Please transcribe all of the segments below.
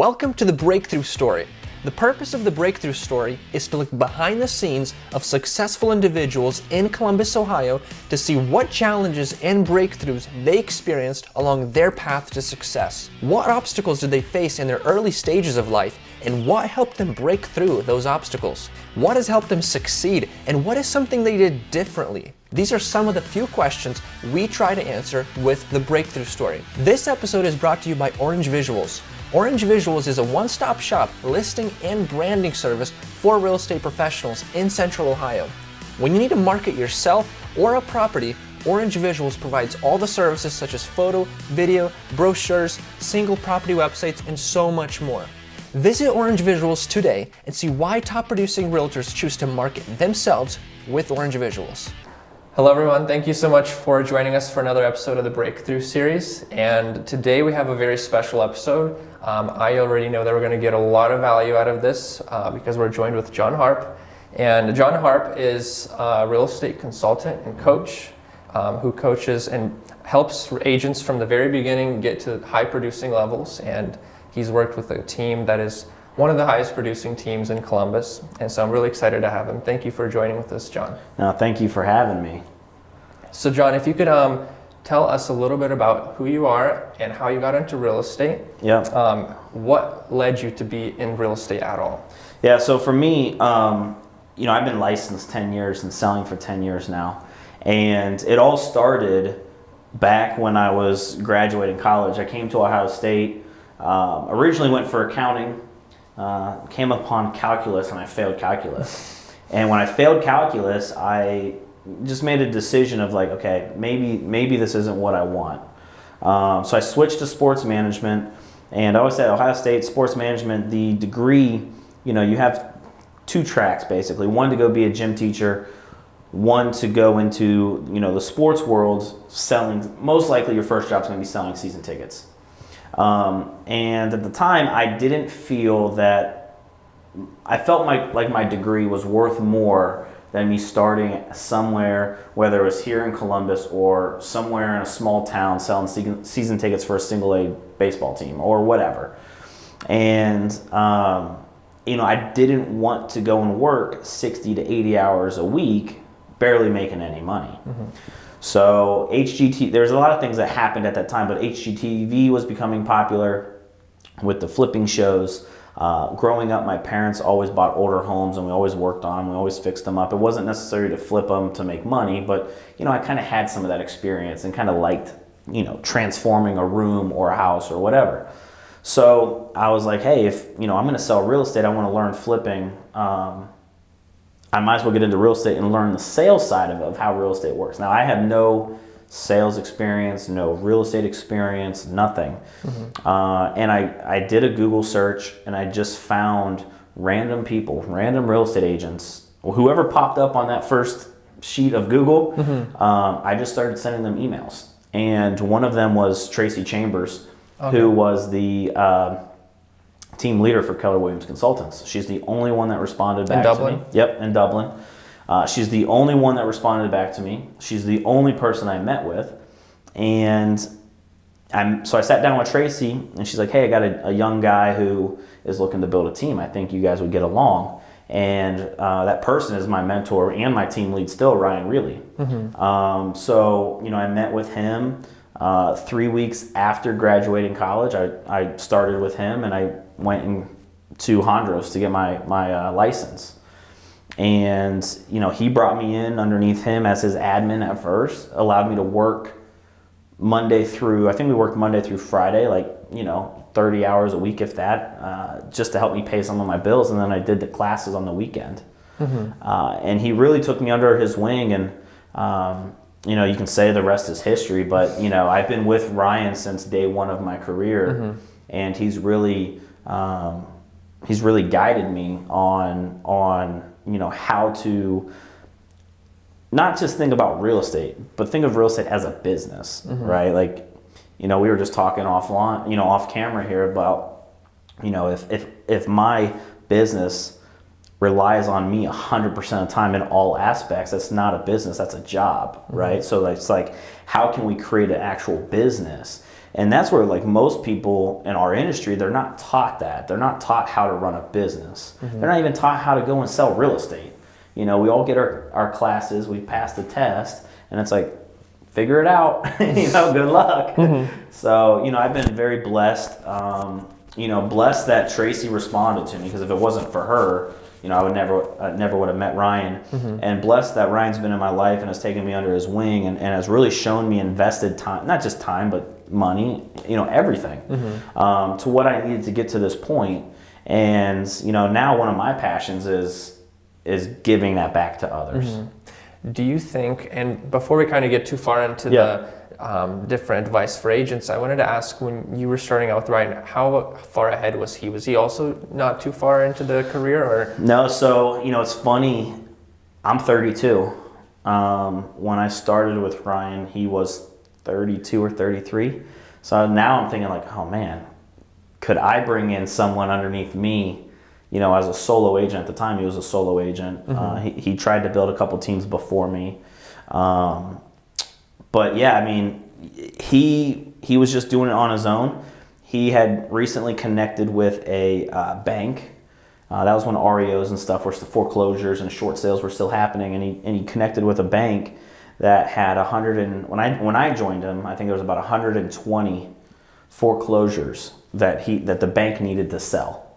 Welcome to the Breakthrough Story. The purpose of the Breakthrough Story is to look behind the scenes of successful individuals in Columbus, Ohio, to see what challenges and breakthroughs they experienced along their path to success. What obstacles did they face in their early stages of life, and what helped them break through those obstacles? What has helped them succeed, and what is something they did differently? These are some of the few questions we try to answer with the Breakthrough Story. This episode is brought to you by Orange Visuals. Orange Visuals is a one-stop shop listing and branding service for real estate professionals in Central Ohio. When you need to market yourself or a property, Orange Visuals provides all the services such as photo, video, brochures, single property websites, and so much more. Visit Orange Visuals today and see why top producing realtors choose to market themselves with Orange Visuals. Hello everyone, thank you so much for joining us for another episode of the Breakthrough series. And today we have a very special episode. I already know that we're going to get a lot of value out of this because we're joined with John Harp. And John Harp is a real estate consultant and coach who coaches and helps agents from the very beginning get to high producing levels. And he's worked with a team that is one of the highest producing teams in Columbus. And so I'm really excited to have him. Thank you for joining with us, John. No, thank you for having me. So John, if you could tell us a little bit about who you are and how you got into real estate. Yeah. What led you to be in real estate at all? Yeah, so for me, I've been licensed 10 years and selling for 10 years now. And it all started back when I was graduating college. I came to Ohio State, originally went for accounting, came upon calculus, and I failed calculus. And when I failed calculus, I just made a decision of like, okay, maybe this isn't what I want. So I switched to sports management, and I always say Ohio State sports management, the degree, you have two tracks basically. One to go be a gym teacher, one to go into, the sports world selling. Most likely your first job is going to be selling season tickets. And at the time I didn't feel that, I felt my degree was worth more than me starting somewhere, whether it was here in Columbus or somewhere in a small town selling season tickets for a single A baseball team or whatever. And, I didn't want to go and work 60 to 80 hours a week, barely making any money. Mm-hmm. So there's a lot of things that happened at that time, but HGTV was becoming popular with the flipping shows. Growing up, my parents always bought older homes and we always worked on them. We always fixed them up. It wasn't necessary to flip them to make money, but I kind of had some of that experience and kind of liked, transforming a room or a house or whatever. So I was like, hey, if I'm going to sell real estate, I want to learn flipping. I might as well get into real estate and learn the sales side of how real estate works. Now I have no sales experience, no real estate experience, nothing. Mm-hmm. And I did a Google search and I just found random people, random real estate agents, whoever popped up on that first sheet of Google. Mm-hmm. I just started sending them emails. And one of them was Tracy Chambers, okay, who was the team leader for Keller Williams Consultants. She's the only one that responded back to me. Yep, in Dublin. She's the only one that responded back to me. She's the only person I met with. And so I sat down with Tracy and she's like, hey, I got a young guy who is looking to build a team. I think you guys would get along. And that person is my mentor and my team lead still, Ryan Reilly. Mm-hmm. So I met with him 3 weeks after graduating college. I started with him and I went to Hondros to get my license. And, he brought me in underneath him as his admin at first, allowed me to work Monday through Friday, 30 hours a week, if that, just to help me pay some of my bills. And then I did the classes on the weekend. Mm-hmm. And he really took me under his wing. And, you can say the rest is history, but, I've been with Ryan since day one of my career. Mm-hmm. And he's really guided me on how to not just think about real estate, but think of real estate as a business, mm-hmm, right? We were just talking off camera here about, if my business relies on me 100% of the time in all aspects, that's not a business, that's a job, mm-hmm, right? So it's like, how can we create an actual business And that's where like most people in our industry, they're not taught that. They're not taught how to run a business. They're not even taught how to go and sell real estate. You know, we all get our classes, we pass the test, and it's like, figure it out, you know, good luck. So, you know, I've been very blessed, you know, blessed that Tracy responded to me, because if it wasn't for her, you know, I never would have met Ryan. And blessed that Ryan's been in my life and has taken me under his wing and has really shown me invested time, not just time, but money, you know, everything, to what I needed to get to this point. And, you know, now one of my passions is giving that back to others. Do you think, and before we kind of get too far into the different advice for agents, I wanted to ask, when you were starting out with Ryan, how far ahead was he? Was he also not too far into the career, or? No, so, you know, it's funny, I'm 32. When I started with Ryan, he was 32 or 33. So now I'm thinking like, oh man, could I bring in someone underneath me, you know, as a solo agent? At the time, he was a solo agent. He tried to build a couple teams before me. But yeah, I mean, he was just doing it on his own. He had recently connected with a bank. That was when REOs and stuff were, foreclosures and short sales were still happening. And he connected with a bank that had when I joined him, I think there was about 120 foreclosures that the bank needed to sell.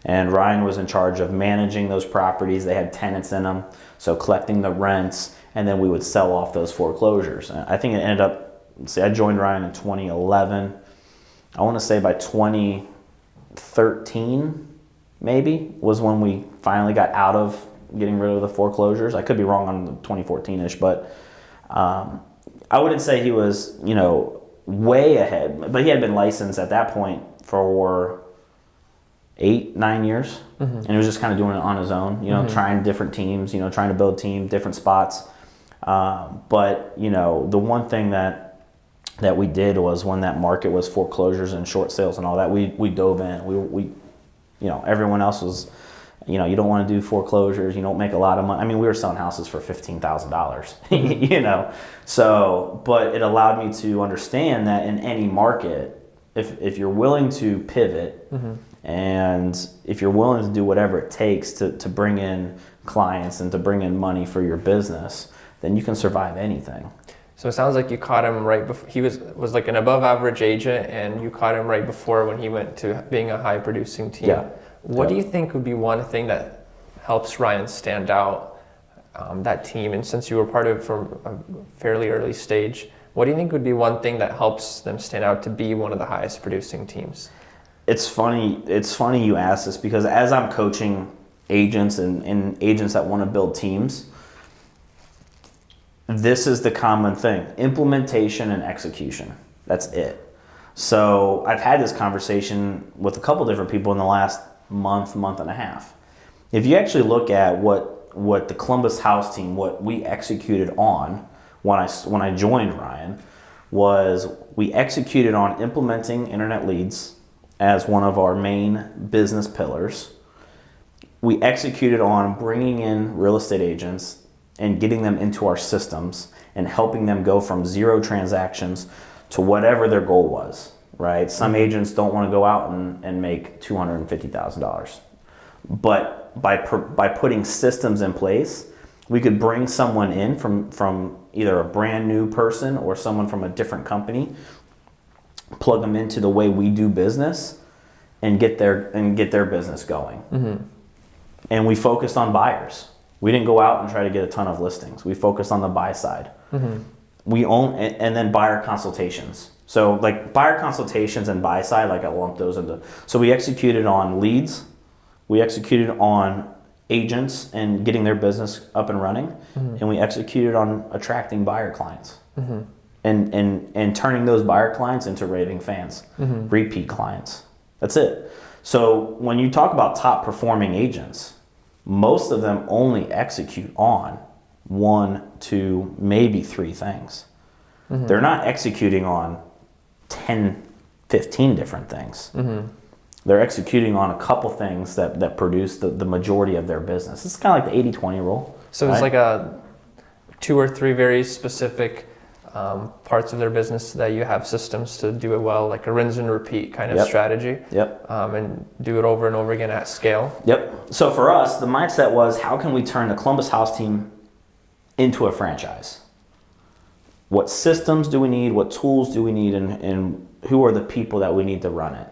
And Ryan was in charge of managing those properties. They had tenants in them, so collecting the rents, and then we would sell off those foreclosures. And I think it ended up, I joined Ryan in 2011. I want to say by 2013, maybe, was when we finally got out of getting rid of the foreclosures. I could be wrong on the 2014-ish, but I wouldn't say he was, you know, way ahead. But he had been licensed at that point for 8-9 years, and he was just kind of doing it on his own, you know, trying different teams, you know, trying to build team, different spots. But, you know, the one thing that we did was, when that market was foreclosures and short sales and all that, we dove in. We you know, everyone else was, you know, you don't want to do foreclosures, you don't make a lot of money. I mean, we were selling houses for $15,000, you know. So, but it allowed me to understand that in any market, if you're willing to pivot, and if you're willing to do whatever it takes to bring in clients and to bring in money for your business, then you can survive anything. So it sounds like you caught him right before he was like an above average agent, and you caught him right before when he went to being a high producing team. Yeah. What do you think would be one thing that helps Ryan stand out, that team? And since you were part of it from a fairly early stage, what do you think would be one thing that helps them stand out to be one of the highest producing teams? It's funny you ask this, because as I'm coaching agents and agents that want to build teams, this is the common thing: implementation and execution. That's it. So I've had this conversation with a couple different people in the last month and a half. If you actually look at what the Columbus house team, what we executed on when I joined Ryan, was we executed on implementing internet leads as one of our main business pillars. We executed on bringing in real estate agents and getting them into our systems and helping them go from 0 transactions to whatever their goal was, right? Some agents don't want to go out and make $250,000. But by putting systems in place, we could bring someone in from either a brand new person or someone from a different company, plug them into the way we do business, and get their business going. And we focused on buyers. We didn't go out and try to get a ton of listings. We focused on the buy side. We own, and then buyer consultations. So like buyer consultations and buy side, like I lump those into. So we executed on leads. We executed on agents and getting their business up and running. And we executed on attracting buyer clients. And turning those buyer clients into raving fans, repeat clients. That's it. So when you talk about top performing agents, most of them only execute on 1, 2, maybe 3 things. They're not executing on 10, 15 different things. They're executing on a couple things that produce the majority of their business. It's kind of like the 80-20 rule. So it's like a 2 or 3 very specific parts of their business that you have systems to do it well, like a rinse and repeat kind of Yep. strategy. Yep. And do it over and over again at scale. Yep. So for us, the mindset was, how can we turn the Columbus House team into a franchise? What systems do we need? What tools do we need? And who are the people that we need to run it?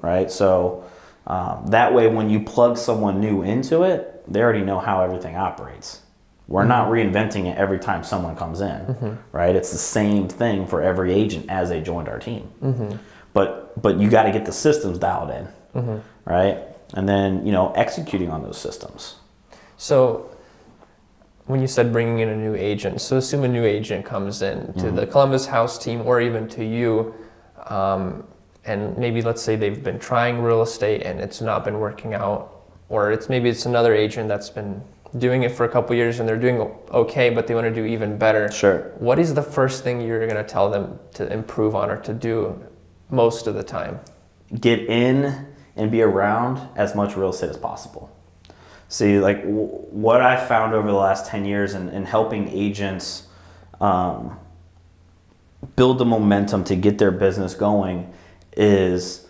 Right? So that way, when you plug someone new into it, they already know how everything operates. We're not reinventing it every time someone comes in, right? It's the same thing for every agent as they joined our team. But you got to get the systems dialed in, right? And then, executing on those systems. So when you said bringing in a new agent, so assume a new agent comes in to the Columbus House team or even to you, and maybe let's say they've been trying real estate and it's not been working out, or maybe it's another agent that's been doing it for a couple years and they're doing okay, but they want to do even better. Sure. What is the first thing you're going to tell them to improve on or to do most of the time? Get in and be around as much real estate as possible. See, like what I found over the last 10 years in helping agents build the momentum to get their business going is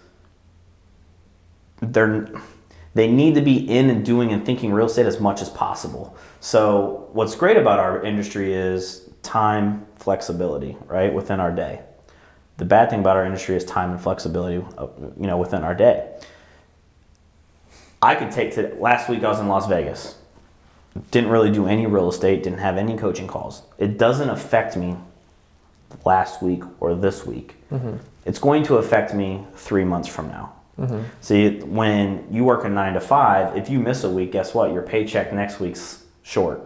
they need to be in and doing and thinking real estate as much as possible. So what's great about our industry is time flexibility, right, within our day. The bad thing about our industry is time and flexibility, within our day. I could last week I was in Las Vegas. Didn't really do any real estate, didn't have any coaching calls. It doesn't affect me last week or this week. It's going to affect me 3 months from now. See, when you work a 9 to 5, if you miss a week, guess what? Your paycheck next week's short.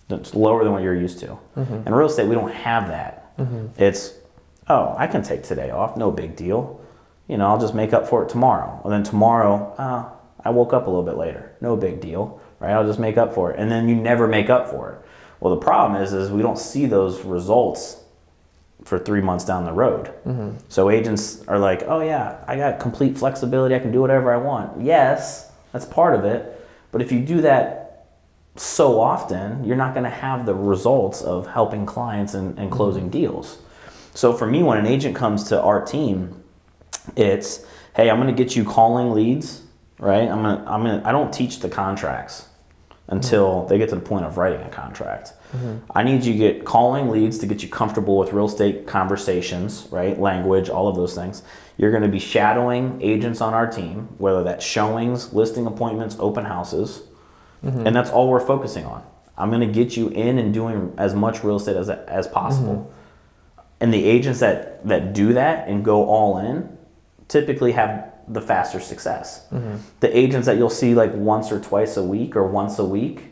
It's lower than what you're used to. In real estate, we don't have that. It's, I can take today off, no big deal. I'll just make up for it tomorrow. And then tomorrow, I woke up a little bit later, no big deal, right? I'll just make up for it. And then you never make up for it. Well, the problem is we don't see those results for 3 months down the road. So agents are like, oh yeah, I got complete flexibility. I can do whatever I want. Yes, that's part of it. But if you do that so often, you're not going to have the results of helping clients and closing deals. So for me, when an agent comes to our team, it's, hey, I'm going to get you calling leads, right? I don't teach the contracts until they get to the point of writing a contract. I need you to get calling leads to get you comfortable with real estate conversations, right? Language, all of those things. You're going to be shadowing agents on our team, whether that's showings, listing appointments, open houses, and that's all we're focusing on. I'm going to get you in and doing as much real estate as possible. And the agents that do that and go all in typically have the faster success. The agents that you'll see like once or twice a week or once a week,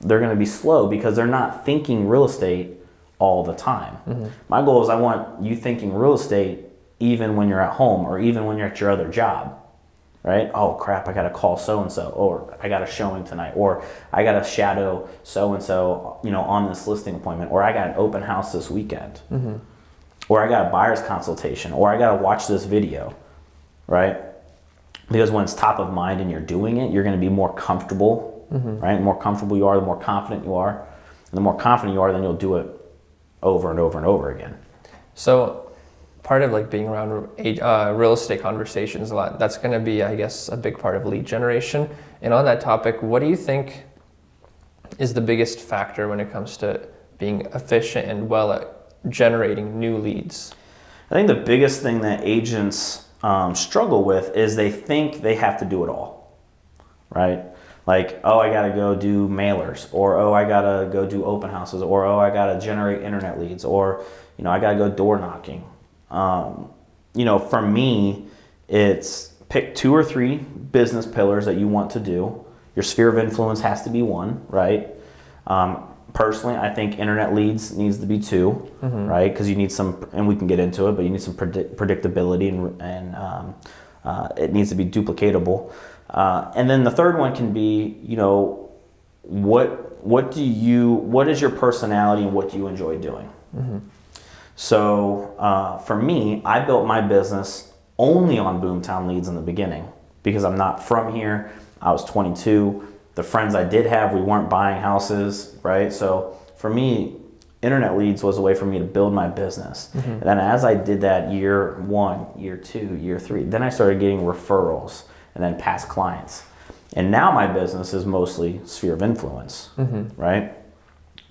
they're going to be slow because they're not thinking real estate all the time. My goal is I want you thinking real estate even when you're at home or even when you're at your other job, right? Oh crap, I got to call so-and-so, or I got a showing tonight, or I got to shadow so-and-so, on this listing appointment, or I got an open house this weekend, or I got a buyer's consultation, or I got to watch this video, right? Because when it's top of mind and you're doing it, you're going to be more comfortable, right? The more comfortable you are, the more confident you are. And the more confident you are, then you'll do it over and over and over again. So part of like being around real estate conversations a lot, that's going to be, I guess, a big part of lead generation. And on that topic, what do you think is the biggest factor when it comes to being efficient and well at generating new leads? I think the biggest thing that agents struggle with is they think they have to do it all, right? Like, I got to go do mailers, or I got to go do open houses, or I got to generate internet leads, or I got to go door knocking. For me, it's pick 2 or 3 business pillars that you want to do. Your sphere of influence has to be one, right? Personally, I think internet leads needs to be 2, right? Because you need some, and we can get into it, but you need some predictability and it needs to be duplicatable. And then the third one can be, what is your personality and what do you enjoy doing? So for me, I built my business only on Boomtown leads in the beginning because I'm not from here. I was 22. The friends I did have, we weren't buying houses, right? So for me, internet leads was a way for me to build my business. And then as I did that year 1, year 2, year 3, then I started getting referrals and then past clients. And now my business is mostly sphere of influence, right?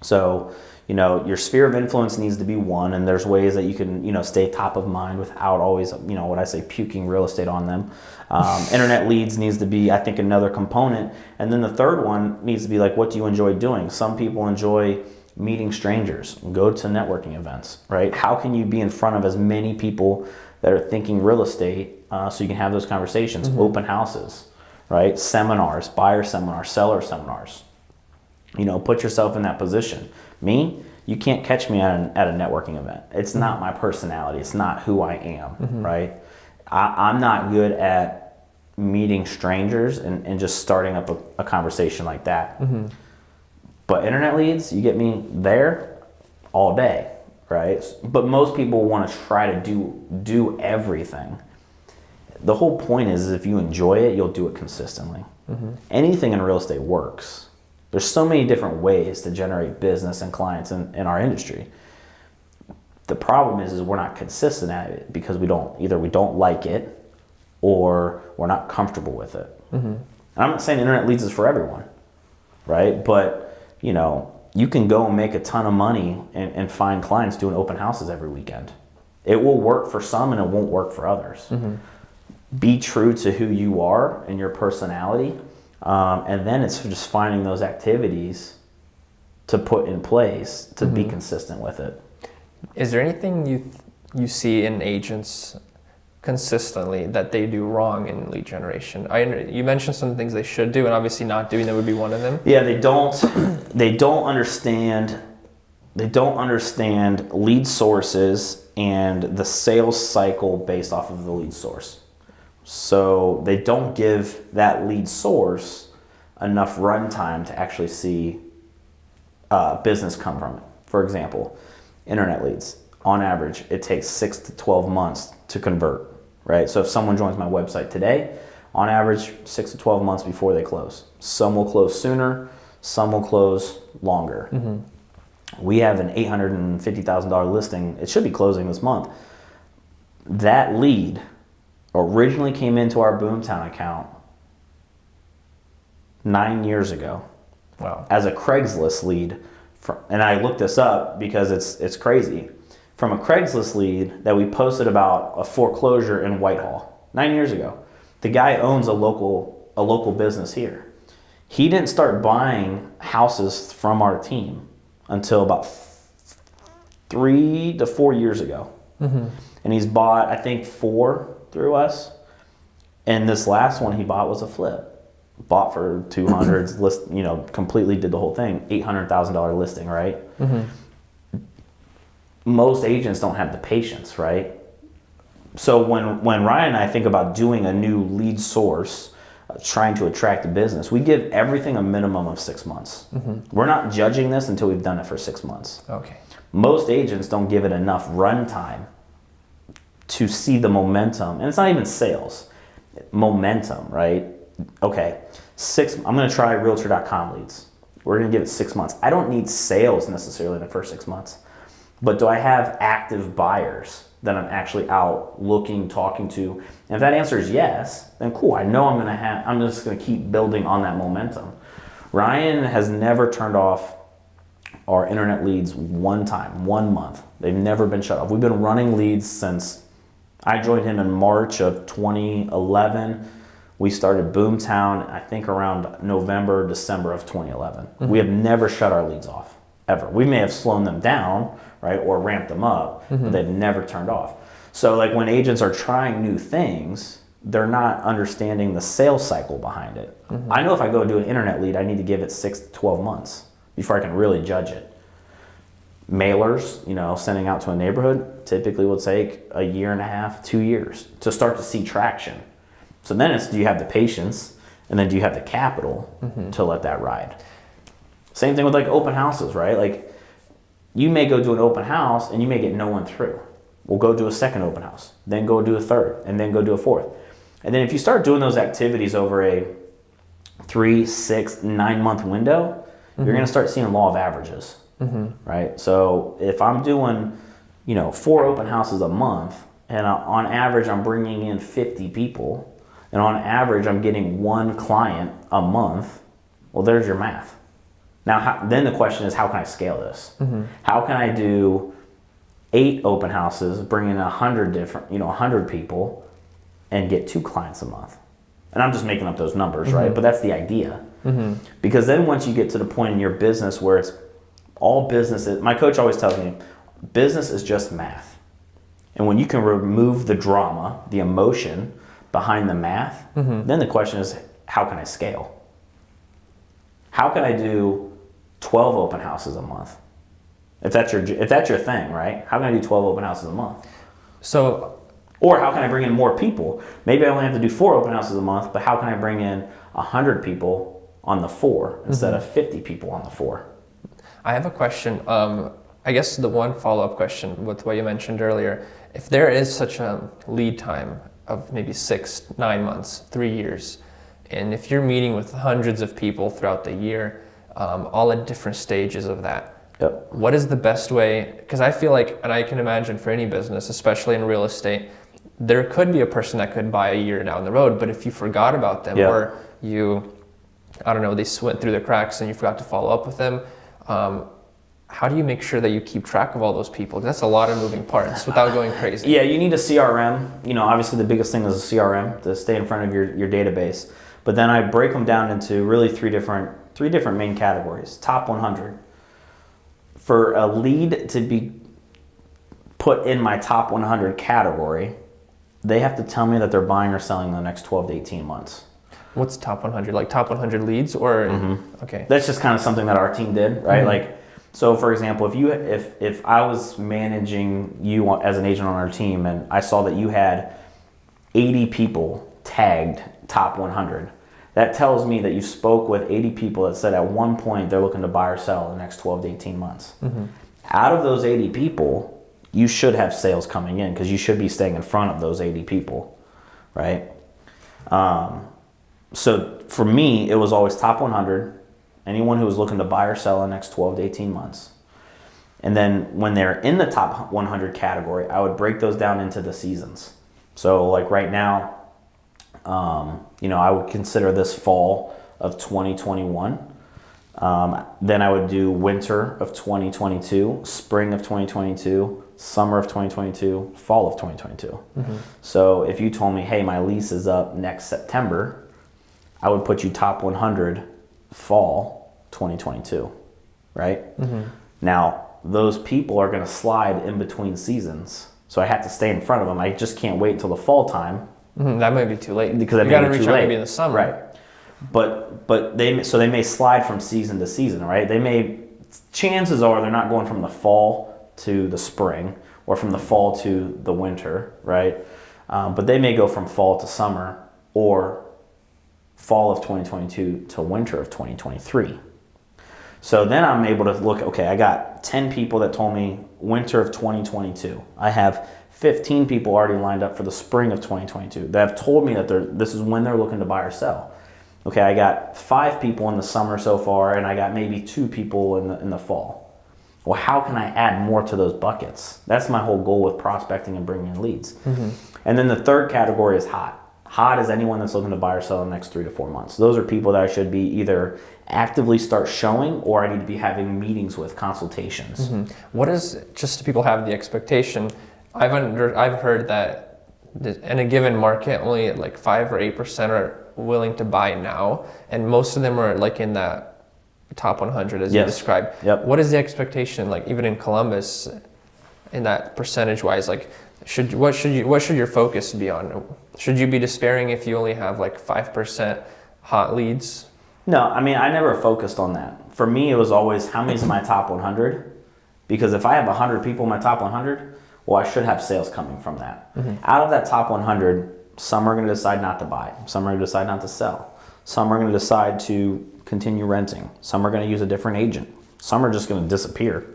So, your sphere of influence needs to be one, and there's ways that you can, stay top of mind without always, what I say, puking real estate on them. Internet leads needs to be, I think, another component. And then the third one needs to be like, what do you enjoy doing? Some people enjoy meeting strangers, go to networking events, right? How can you be in front of as many people that are thinking real estate so you can have those conversations? Open houses, right? Seminars, buyer seminars, seller seminars. Put yourself in that position. Me, you can't catch me at a networking event. It's not my personality. It's not who I am, right? I'm not good at meeting strangers and just starting up a conversation like that. But internet leads, you get me there all day, right? But most people want to try to do everything. The whole point is if you enjoy it, you'll do it consistently. Anything in real estate works. There's so many different ways to generate business and clients in our industry. The problem is we're not consistent at it because we don't like it or we're not comfortable with it. And I'm not saying internet leads is for everyone, right? But you can go and make a ton of money and find clients doing open houses every weekend. It will work for some and it won't work for others. Be true to who you are and your personality. And then it's just finding those activities to put in place to be consistent with it. Is there anything you see in agents consistently that they do wrong in lead generation? You mentioned some things they should do, and obviously not doing them would be one of them. Yeah, they don't understand lead sources and the sales cycle based off of the lead source. So they don't give that lead source enough runtime to actually see business come from it. For example, internet leads, on average, it takes 6 to 12 months to convert, right? So if someone joins my website today, on average, 6 to 12 months before they close. Some will close sooner, some will close longer. We have an $850,000 listing. It should be closing this month. That lead originally came into our Boomtown account 9 years ago. Wow. As a Craigslist lead, and I looked this up because it's crazy. From a Craigslist lead that we posted about a foreclosure in Whitehall 9 years ago. The guy owns a local business here. He didn't start buying houses from our team until about 3 to 4 years ago. And he's bought, I think, 4 through us. And this last one he bought was a flip. Bought for 200s, completely did the whole thing. $800,000 listing, right? Most agents don't have the patience, right? So when Ryan and I think about doing a new lead source, trying to attract a business, we give everything a minimum of 6 months. We're not judging this until we've done it for 6 months. Okay. Most agents don't give it enough runtime to see the momentum. And it's not even sales. Momentum, right? Okay, I'm going to try Realtor.com leads. We're going to give it 6 months. I don't need sales necessarily in the first 6 months. But do I have active buyers that I'm actually out looking, talking to? And if that answer is yes, then cool. I know I'm just going to keep building on that momentum. Ryan has never turned off our internet leads one time, 1 month. They've never been shut off. We've been running leads since I joined him in March of 2011. We started Boomtown, I think around November, December of 2011. We have never shut our leads off, ever. We may have slowed them down, right, or ramped them up, but they've never turned off. So like when agents are trying new things, they're not understanding the sales cycle behind it. I know if I go do an internet lead, I need to give it 6 to 12 months before I can really judge it. Mailers, sending out to a neighborhood typically will take 1.5 years, 2 years to start to see traction. So then it's, do you have the patience, and then do you have the capital to let that ride? Same thing with like open houses, right? Like you may go do an open house and you may get no one through. We'll go do a second open house, then go do a third, and then go do a fourth. And then if you start doing those activities over a 3, 6, 9 month window, you're going to start seeing law of averages. right? So if I'm doing, 4 open houses a month, and on average I'm bringing in 50 people, and on average I'm getting 1 client a month, well, there's your math. Now, then the question is, how can I scale this? How can I do 8 open houses, bring in 100 people, and get 2 clients a month? And I'm just making up those numbers, right? But that's the idea. Because then once you get to the point in your business where it's all business, my coach always tells me, business is just math. And when you can remove the drama, the emotion behind the math, then the question is, how can I scale? How can I do 12 open houses a month? If that's your thing, right? How can I do 12 open houses a month? Or how can I bring in more people? Maybe I only have to do 4 open houses a month, but how can I bring in 100 people on the 4 instead of 50 people on the 4? I have a question. I guess the one follow-up question with what you mentioned earlier, if there is such a lead time of maybe 6, 9 months, 3 years, and if you're meeting with hundreds of people throughout the year, all at different stages of that, what is the best way? Because I feel like, and I can imagine for any business, especially in real estate, there could be a person that could buy a year down the road, but if you forgot about them or they went through the cracks and you forgot to follow up with them, how do you make sure that you keep track of all those people? That's a lot of moving parts without going crazy. Yeah, you need a CRM. Obviously the biggest thing is a CRM to stay in front of your database. But then I break them down into really three different main categories. Top 100. For a lead to be put in my top 100 category, they have to tell me that they're buying or selling in the next 12 to 18 months. What's top 100? Like top 100 leads or? Okay. That's just kind of something that our team did, right? So for example, if I was managing you as an agent on our team and I saw that you had 80 people tagged top 100, that tells me that you spoke with 80 people that said at one point they're looking to buy or sell in the next 12 to 18 months. Out of those 80 people, you should have sales coming in because you should be staying in front of those 80 people, right? So for me, it was always top 100, anyone who was looking to buy or sell in the next 12 to 18 months. And then when they're in the top 100 category, I would break those down into the seasons. So like right now, I would consider this fall of 2021. Then I would do winter of 2022, spring of 2022, summer of 2022, fall of 2022. So if you told me, hey, my lease is up next September, I would put you top 100 fall 2022, right? Now, those people are going to slide in between seasons. So I have to stay in front of them. I just can't wait until the fall time. That might be too late. Because you got to reach out maybe in the summer. Right. But they may slide from season to season, right? Chances are they're not going from the fall to the spring or from the fall to the winter, right? But they may go from fall to summer or fall of 2022 to winter of 2023. So then I'm able to look, okay, I got 10 people that told me winter of 2022. I have 15 people already lined up for the spring of 2022 that have told me that this is when they're looking to buy or sell. Okay, I got 5 people in the summer so far, and I got maybe 2 people in the fall. Well, how can I add more to those buckets? That's my whole goal with prospecting and bringing in leads. And then the third category is hot. Hot is anyone that's looking to buy or sell in the next 3 to 4 months. Those are people that I should be either actively start showing or I need to be having meetings with, consultations. What is, just so people have the expectation, I've heard that in a given market, only like 5 or 8% are willing to buy now, and most of them are like in that top 100 as you described. What is the expectation, like even in Columbus, in that percentage-wise? Like, what should your focus be on? Should you be despairing if you only have like 5% hot leads? No, I mean, I never focused on that. For me, it was always how many's in my top 100? Because if I have 100 people in my top 100, well, I should have sales coming from that. Out of that top 100, some are going to decide not to buy. Some are going to decide not to sell. Some are going to decide to continue renting. Some are going to use a different agent. Some are just going to disappear,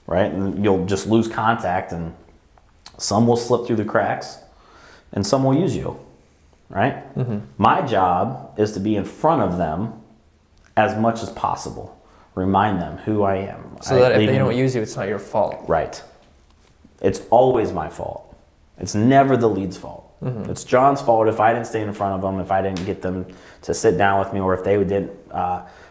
right? And you'll just lose contact, and some will slip through the cracks, and some will use you, right? My job is to be in front of them as much as possible, Remind them who I am. So that if they don't use you, it's not your fault. Right. It's always my fault. It's never the lead's fault. It's John's fault if I didn't stay in front of them, if I didn't get them to sit down with me, or if they didn't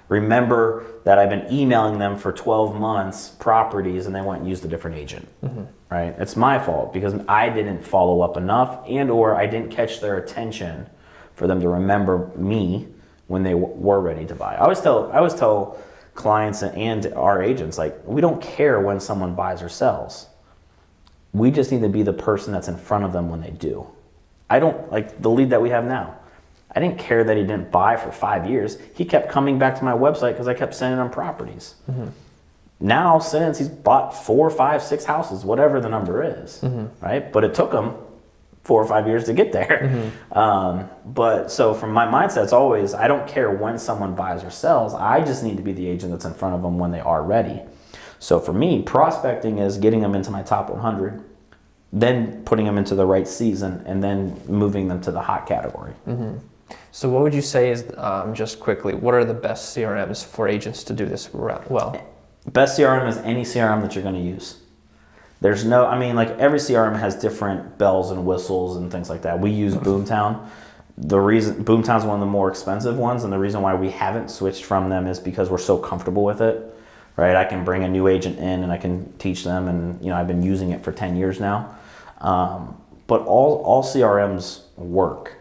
remember that I've been emailing them for 12 months properties and they went and used a different agent. Right? It's my fault because I didn't follow up enough, and or I didn't catch their attention for them to remember me when they were ready to buy. I always tell clients and our agents, like, we don't care when someone buys or sells. We just need to be the person that's in front of them when they do. I don't, like the lead that we have now, I didn't care that he didn't buy for 5 years. He kept coming back to my website because I kept sending him properties. Now, since he's bought 4, 5, 6 houses, whatever the number is, right? But it took him 4 or 5 years to get there. But so from my mindset, it's always, I don't care when someone buys or sells. I just need to be the agent that's in front of them when they are ready. So for me, prospecting is getting them into my top 100, then putting them into the right season, and then moving them to the hot category. So what would you say is, just quickly, what are the best CRMs for agents to do this well? Best CRM is any CRM that you're going to use. There's no, I mean, like every CRM has different bells and whistles and things like that. We use Boomtown. The reason Boomtown's one of the more expensive ones, and the reason why we haven't switched from them is because we're so comfortable with it, right? I can bring a new agent in and I can teach them, and I've been using it for 10 years now. But all CRMs work.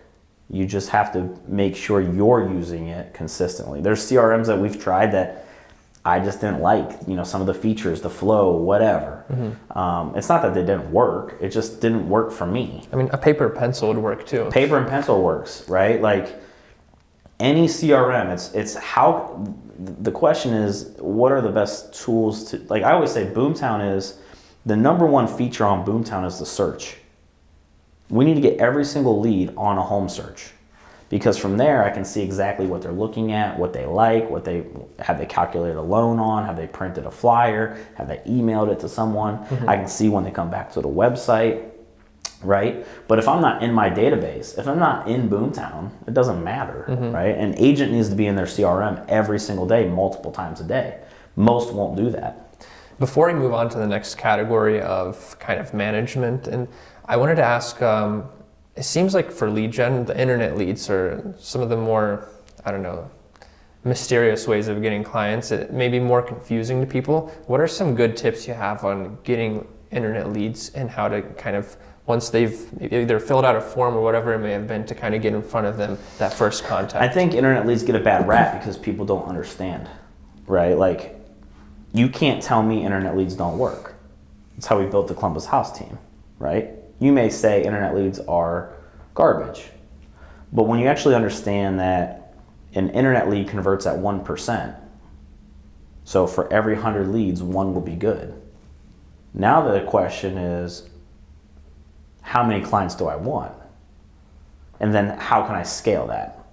You just have to make sure you're using it consistently. There's CRMs that we've tried that I just didn't like, some of the features, the flow, whatever. It's not that they didn't work, it just didn't work for me. I mean, a paper and pencil would work too. Paper and pencil works, right? Like any CRM, it's how, the question is, what are the best tools to, like I always say, Boomtown is, the number one feature on Boomtown is the search. We need to get every single lead on a home search, because from there I can see exactly what they're looking at, what they like, have they calculated a loan on, have they printed a flyer, have they emailed it to someone. I can see when they come back to the website, right? But if I'm not in my database, if I'm not in Boomtown, it doesn't matter, right? An agent needs to be in their CRM every single day, multiple times a day. Most won't do that. Before we move on to the next category of kind of management, and I wanted to ask, it seems like for lead gen, the internet leads are some of the more, mysterious ways of getting clients. It may be more confusing to people. What are some good tips you have on getting internet leads, and how to kind of, once they've either filled out a form or whatever it may have been, to kind of get in front of them, that first contact? I think internet leads get a bad rap because people don't understand, right? Like, you can't tell me internet leads don't work. That's how we built the Columbus House team, right? You may say internet leads are garbage, but when you actually understand that an internet lead converts at 1%, so for every 100 leads, 1 will be good. Now the question is, how many clients do I want? And then how can I scale that?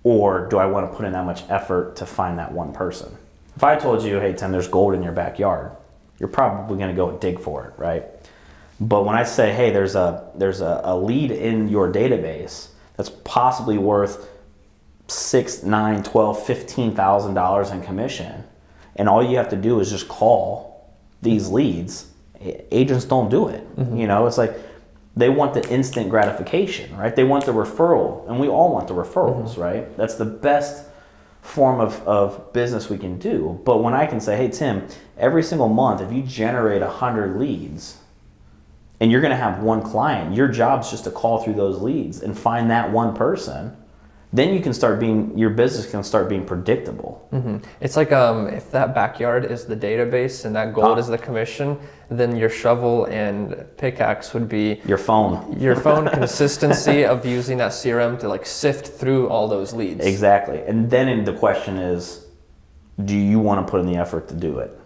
Or do I want to put in that much effort to find that one person? If I told you, hey Tim, there's gold in your backyard, you're probably going to go and dig for it, right? But when I say, hey, there's a lead in your database that's possibly worth $6, $9, $12, $15,000 in commission, and all you have to do is just call these leads, agents don't do it. It's like they want the instant gratification, right? They want the referral, and we all want the referrals, right? That's the best form of business we can do. But when I can say, hey Tim, every single month, if you generate 100 leads and you're going to have one client, your job's just to call through those leads and find that one person, then you can start your business can start being predictable. It's like, if that backyard is the database and that gold is the commission, then your shovel and pickaxe would be your phone. Your phone consistency of using that CRM to like sift through all those leads. Exactly. And then the question is, do you want to put in the effort to do it?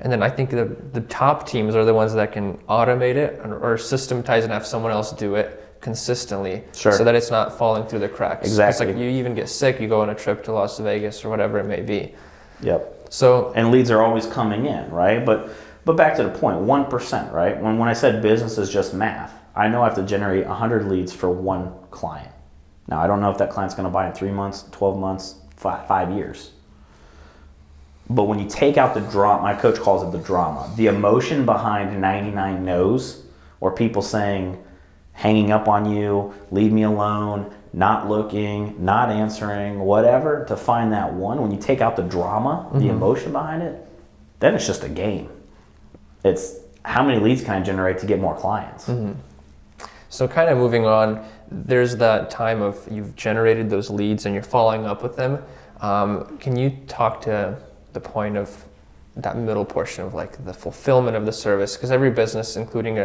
And then I think the top teams are the ones that can automate it or systematize and have someone else do it consistently, so that it's not falling through the cracks. Exactly. It's like you even get sick, you go on a trip to Las Vegas or whatever it may be. Yep. So, and leads are always coming in, right? But back to the point, 1%, right? When I said business is just math, I know I have to generate 100 leads for one client. Now, I don't know if that client's going to buy in 3 months, 12 months, 5 years. But when you take out the drama, my coach calls it the drama, the emotion behind 99 no's, or people saying, hanging up on you, leave me alone, not looking, not answering, whatever, to find that one, when you take out the drama, the emotion behind it, then it's just a game. It's how many leads can I generate to get more clients? So kind of moving on, there's that time of you've generated those leads and you're following up with them. Can you talk to the point of that middle portion of like the fulfillment of the service? Because every business, including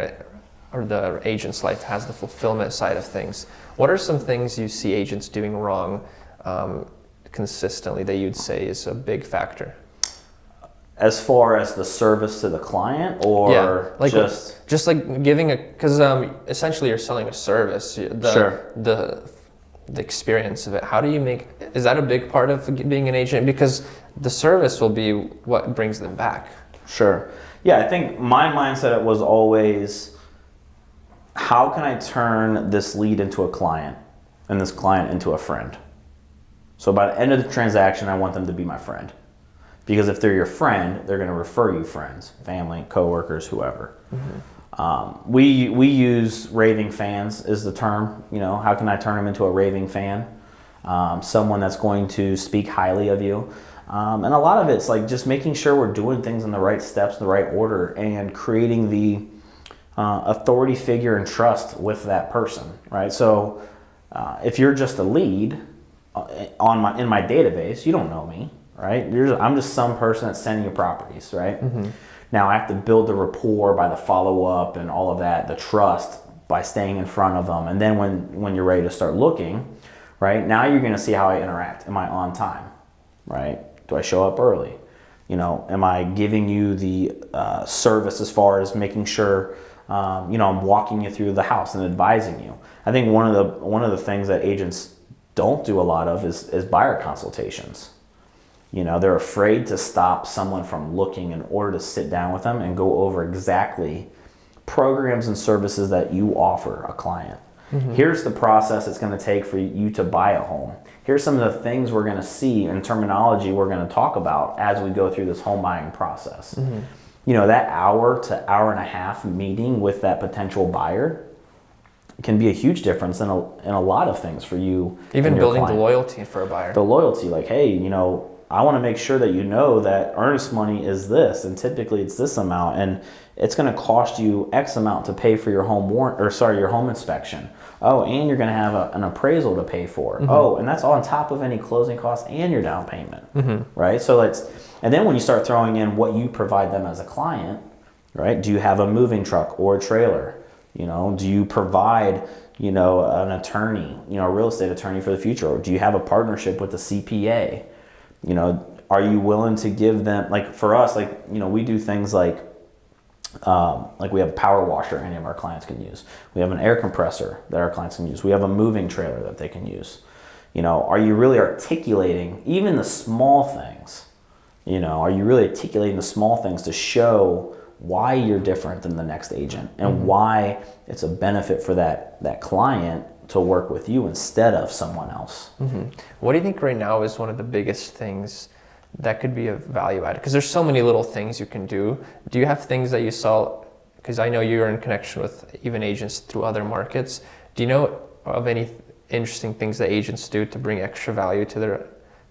or the agent's life, has the fulfillment side of things. What are some things you see agents doing wrong consistently that you'd say is a big factor? As far as the service to the client, or like just like giving because essentially you're selling a service. The experience of it. How do you make? Is that a big part of being an agent? Because the service will be what brings them back. Sure. Yeah, I think my mindset was always, how can I turn this lead into a client and this client into a friend? So by the end of the transaction, I want them to be my friend. Because if they're your friend, they're going to refer you friends, family, coworkers, whoever. We use raving fans is the term. You know, how can I turn them into a raving fan? Someone that's going to speak highly of you. And a lot of it's like just making sure we're doing things in the right steps, the right order, and creating the authority figure and trust with that person, right? So if you're just a lead in my database, you don't know me. Right? I'm just some person that's sending you properties, right? Now I have to build the rapport by the follow-up and all of that, the trust by staying in front of them. And then when you're ready to start looking, right, now you're going to see how I interact. Am I on time, right? Do I show up early? You know, am I giving you the service as far as making sure, I'm walking you through the house and advising you. I think one of the things that agents don't do a lot of is buyer consultations. You know, they're afraid to stop someone from looking in order to sit down with them and go over exactly programs and services that you offer a client. Here's the process it's going to take for you to buy a home. Here's some of the things we're going to see and terminology we're going to talk about as we go through this home buying process. You know, that hour to hour and a half meeting with that potential buyer can be a huge difference in a lot of things for you. Even building the loyalty for a buyer. The loyalty, like, hey, you know, I want to make sure that you know that earnest money is this, and typically it's this amount, and it's going to cost you X amount to pay for your your home inspection. Oh, and you're going to have an appraisal to pay for. Oh, and that's on top of any closing costs and your down payment, right? So and then when you start throwing in what you provide them as a client, right? Do you have a moving truck or a trailer? You know, do you provide, you know, an attorney, you know, a real estate attorney for the future? Or do you have a partnership with the CPA? You know, are you willing to give them, like for us, like, you know, we do things like we have a power washer any of our clients can use. We have an air compressor that our clients can use. We have a moving trailer that they can use. You know, are you really articulating even the small things? You know, are you really articulating the small things to show why you're different than the next agent and why it's a benefit for that client to work with you instead of someone else? What do you think right now is one of the biggest things that could be a value add? Because there's so many little things you can do. Do you have things that you saw, because I know you're in connection with even agents through other markets. Do you know of any interesting things that agents do to bring extra value to their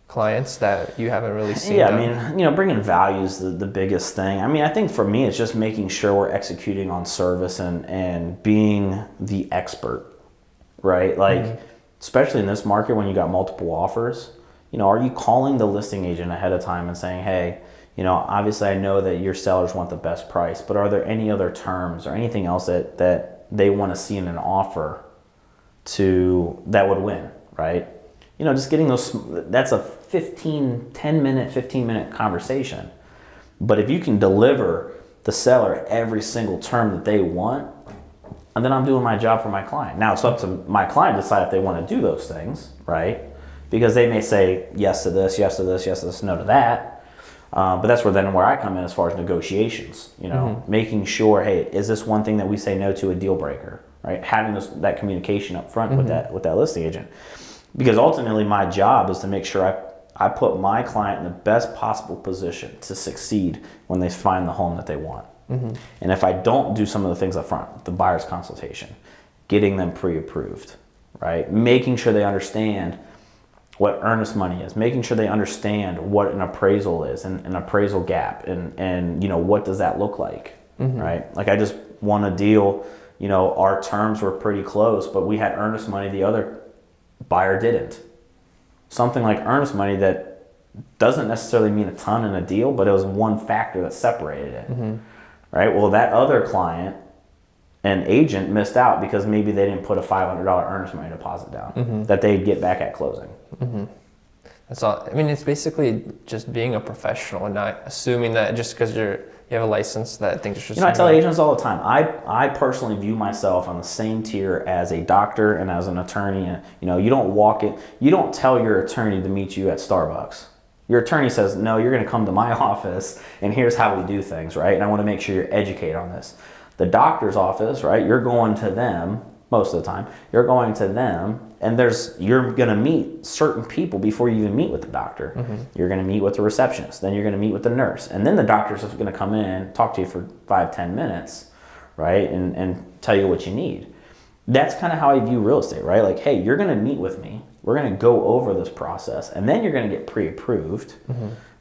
clients that you haven't really seen? Yeah, I mean, you know, bringing value is the biggest thing. I mean, I think for me, it's just making sure we're executing on service and being the expert. Right? Like, especially in this market when you got multiple offers, you know, are you calling the listing agent ahead of time and saying, hey, you know, obviously I know that your sellers want the best price, but are there any other terms or anything else that they want to see in an offer that would win, right? You know, just getting that's a 15 minute conversation. But if you can deliver the seller every single term that they want, and then I'm doing my job for my client. Now it's up to my client to decide if they want to do those things, right? Because they may say yes to this, yes to this, yes to this, no to that. But that's where I come in as far as negotiations. You know, making sure, hey, is this one thing that we say no to a deal breaker, right? Having that communication up front with that listing agent. Because ultimately my job is to make sure I put my client in the best possible position to succeed when they find the home that they want. And if I don't do some of the things up front, the buyer's consultation, getting them pre-approved, right? Making sure they understand what earnest money is, making sure they understand what an appraisal is and an appraisal gap and you know, what does that look like, right? Like I just won a deal, you know, our terms were pretty close, but we had earnest money, the other buyer didn't. Something like earnest money that doesn't necessarily mean a ton in a deal, but it was one factor that separated it, right? Well, that other client and agent missed out because maybe they didn't put a $500 earnest money deposit down that they'd get back at closing. That's all. I mean, it's basically just being a professional and not assuming that just because you have a license that things are just. You know, I tell agents all the time. I personally view myself on the same tier as a doctor and as an attorney. And, you know, you don't tell your attorney to meet you at Starbucks. Your attorney says, no, you're going to come to my office and here's how we do things, right? And I want to make sure you're educated on this. The doctor's office, right? You're going to them most of the time. You're going to them, and you're going to meet certain people before you even meet with the doctor. You're going to meet with the receptionist, then you're going to meet with the nurse, and then the doctor's going to come in, talk to you for 5-10 minutes, right? And tell you what you need. That's kind of how I view real estate, right? Like, hey, you're going to meet with me. We're going to go over this process, and then you're going to get pre-approved,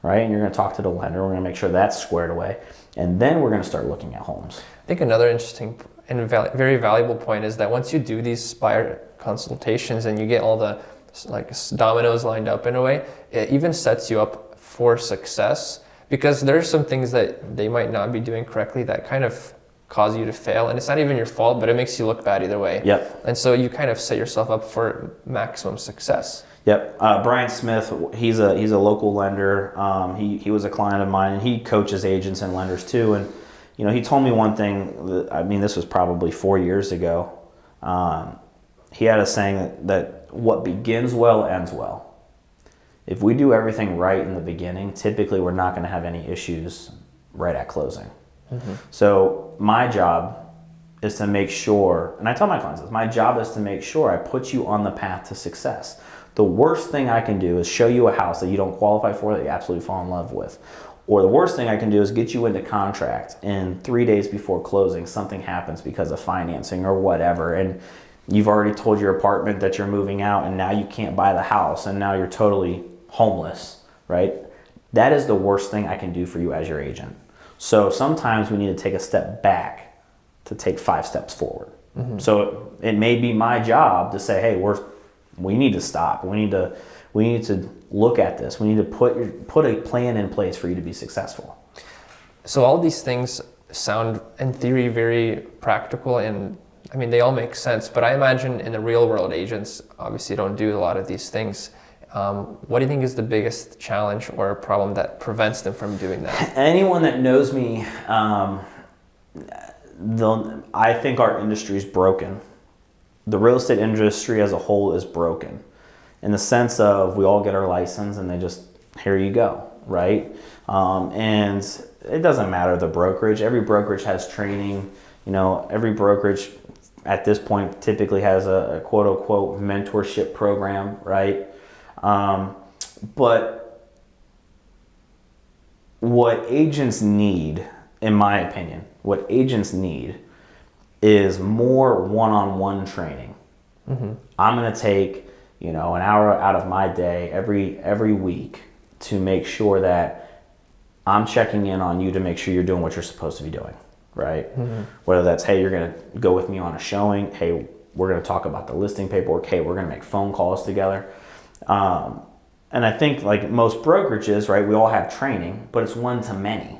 right? And you're going to talk to the lender. We're going to make sure that's squared away, and then we're going to start looking at homes. I think another interesting and very valuable point is that once you do these buyer consultations and you get all the like dominoes lined up in a way, it even sets you up for success, because there's some things that they might not be doing correctly that kind of cause you to fail, and it's not even your fault, but it makes you look bad either way. Yep. And so you kind of set yourself up for maximum success. Yep. Brian Smith, he's a local lender. He was a client of mine, and he coaches agents and lenders too. And you know, he told me one thing that, I mean, this was probably 4 years ago. He had a saying that what begins well ends well. If we do everything right in the beginning, typically we're not going to have any issues right at closing. So my job is to make sure, and I tell my clients this, my job is to make sure I put you on the path to success. The worst thing I can do is show you a house that you don't qualify for, that you absolutely fall in love with. Or the worst thing I can do is get you into contract, and 3 days before closing, something happens because of financing or whatever, and you've already told your apartment that you're moving out, and now you can't buy the house, and now you're totally homeless, right? That is the worst thing I can do for you as your agent. So sometimes we need to take a step back to take 5 steps forward. So it may be my job to say, hey, we need to stop. We need to look at this. We need to put a plan in place for you to be successful. So all these things sound, in theory, very practical, and I mean, they all make sense, but I imagine in the real world, agents obviously don't do a lot of these things. What do you think is the biggest challenge or problem that prevents them from doing that? Anyone that knows me, I think our industry is broken. The real estate industry as a whole is broken, in the sense of we all get our license and they just, here you go, right? And it doesn't matter the brokerage. Every brokerage has training. You know, every brokerage at this point typically has a quote unquote mentorship program, right? But what agents need, in my opinion, what agents need is more one-on-one training. I'm going to take, you know, an hour out of my day every week to make sure that I'm checking in on you to make sure you're doing what you're supposed to be doing, right? Whether that's, hey, you're going to go with me on a showing. Hey, we're going to talk about the listing paperwork. Hey, we're going to make phone calls together. And I think like most brokerages, right, we all have training, but it's one-to-many.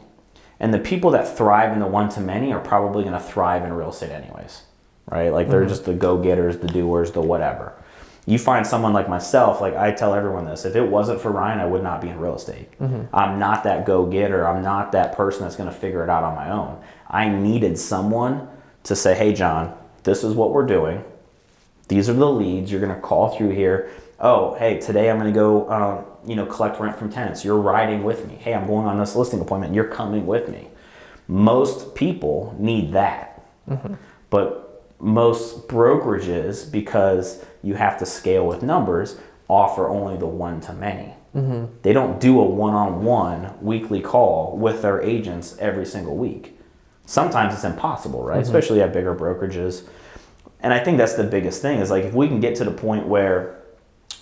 And the people that thrive in the one-to-many are probably going to thrive in real estate anyways, right? Like they're just the go-getters, the doers, the whatever. You find someone like myself, like I tell everyone this, if it wasn't for Ryan, I would not be in real estate. I'm not that go-getter. I'm not that person that's going to figure it out on my own. I needed someone to say, hey, John, this is what we're doing. These are the leads. You're going to call through here. Oh, hey, today I'm going to go, collect rent from tenants. You're riding with me. Hey, I'm going on this listing appointment. You're coming with me. Most people need that. But most brokerages, because you have to scale with numbers, offer only the one-to-many. They don't do a one-on-one weekly call with their agents every single week. Sometimes it's impossible, right? Especially at bigger brokerages. And I think that's the biggest thing is like if we can get to the point where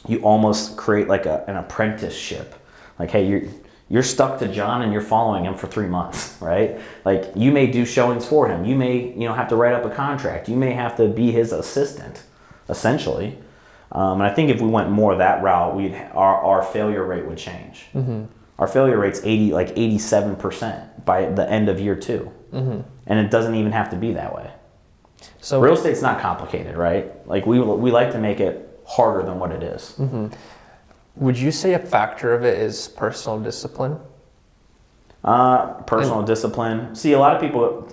you almost create like an apprenticeship. Like, hey, you're stuck to John and you're following him for 3 months, right? Like you may do showings for him. You may, have to write up a contract. You may have to be his assistant, essentially. And I think if we went more that route, our failure rate would change. Our failure rate's 87% by the end of year 2. And it doesn't even have to be that way. So real estate's not complicated, right? Like we like to make it harder than what it is. Would you say a factor of it is personal discipline? Personal discipline. See, a lot of people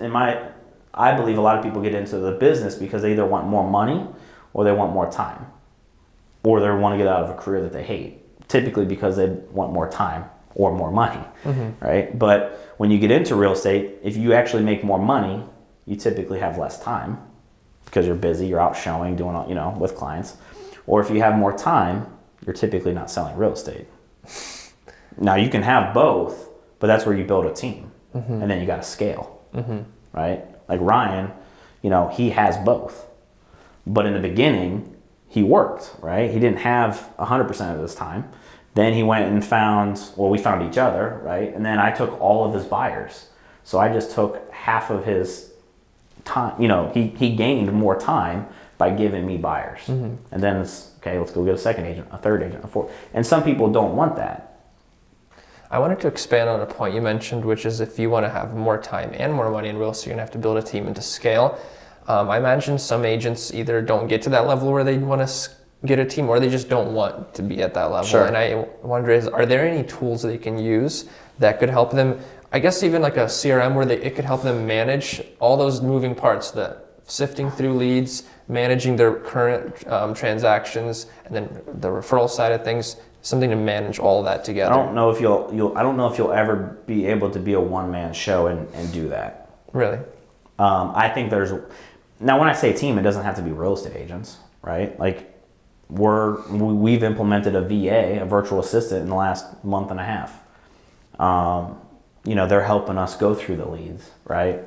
I believe a lot of people get into the business because they either want more money or they want more time. Or they want to get out of a career that they hate. Typically because they want more time or more money, right? But when you get into real estate, if you actually make more money, you typically have less time because you're busy, you're out showing, doing, with clients. Or if you have more time, you're typically not selling real estate. Now you can have both, but that's where you build a team. And then you got to scale, right? Like Ryan, he has both. But in the beginning, he worked, right? He didn't have 100% of his time. Then he went and we found each other, right? And then I took all of his buyers. So I just took half of his time, he gained more time by giving me buyers. And then it's, okay, let's go get a second agent, a third agent, a fourth. And some people don't want that. I wanted to expand on a point you mentioned, which is if you want to have more time and more money in real estate, you're going to have to build a team and to scale. I imagine some agents either don't get to that level where they want to get a team or they just don't want to be at that level. Sure. And I wonder, are there any tools they can use that could help them, I guess even like a CRM where it could help them manage all those moving parts, the sifting through leads, managing their current transactions, and then the referral side of things, something to manage all of that together. I don't know if you'll ever be able to be a one-man show and do that. Really? I think now when I say team, it doesn't have to be real estate agents, right? Like we've implemented a VA, a virtual assistant, in the last month and a half. They're helping us go through the leads, right?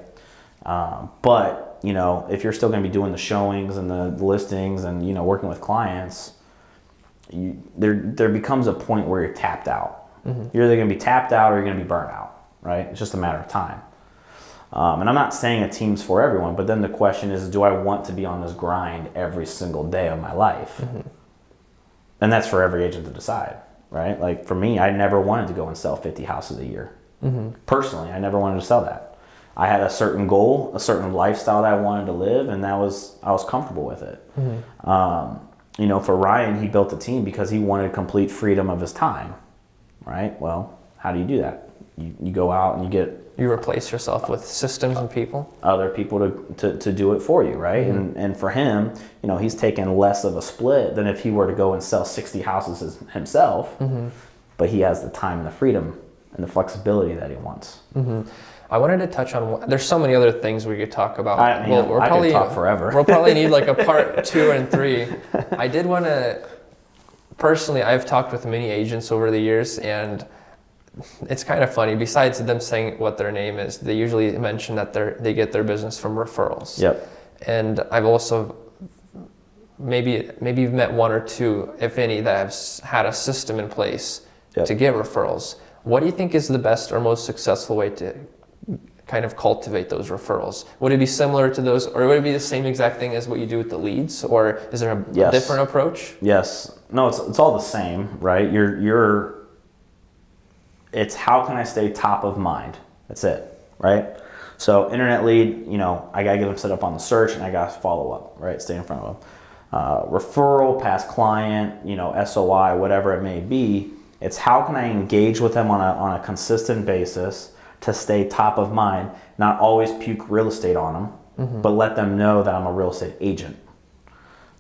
But if you're still going to be doing the showings and the listings and working with clients, there becomes a point where you're tapped out. You're either going to be tapped out or you're going to be burnt out, right? It's just a matter of time. And I'm not saying a team's for everyone, but then the question is, do I want to be on this grind every single day of my life? And that's for every agent to decide, right? Like for me, I never wanted to go and sell 50 houses a year. Personally, I never wanted to sell that. I had a certain goal, a certain lifestyle that I wanted to live, and I was comfortable with it. For Ryan, he built a team because he wanted complete freedom of his time, right? Well, how do you do that? You go out and you replace yourself with systems and people, other people to do it for you, right? And for him, he's taken less of a split than if he were to go and sell 60 houses himself. But he has the time and the freedom and the flexibility that he wants. I wanted to touch on, there's so many other things we could talk about. I could talk forever. We'll probably need like a part 2 and 3. I did want to, personally, I've talked with many agents over the years, and it's kind of funny. Besides them saying what their name is, they usually mention that they get their business from referrals. Yep. And I've also, maybe you've met 1 or 2, if any, that have had a system in place to get referrals. What do you think is the best or most successful way to kind of cultivate those referrals? Would it be similar to those, or would it be the same exact thing as what you do with the leads, or is there a different approach? Yes. No, it's all the same, right? It's how can I stay top of mind? That's it, right? So internet lead, I gotta get them set up on the search and I gotta follow up, right? Stay in front of them. Referral, past client, SOI, whatever it may be. It's how can I engage with them on a consistent basis to stay top of mind, not always puke real estate on them, but let them know that I'm a real estate agent,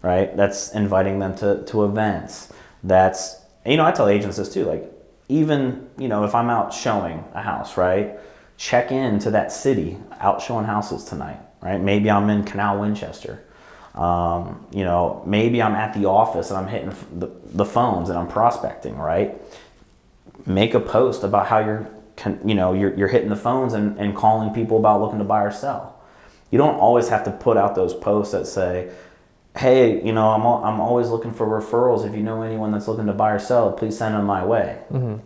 right? That's inviting them to events. That's, I tell agents this too, like even, if I'm out showing a house, right? Check into that city, out showing houses tonight, right? Maybe I'm in Canal Winchester. Maybe I'm at the office and I'm hitting the phones and I'm prospecting, right? make a post about how you're hitting the phones and calling people about looking to buy or sell. You don't always have to put out those posts that say, hey, I'm always looking for referrals. If you know anyone that's looking to buy or sell, please send them my way.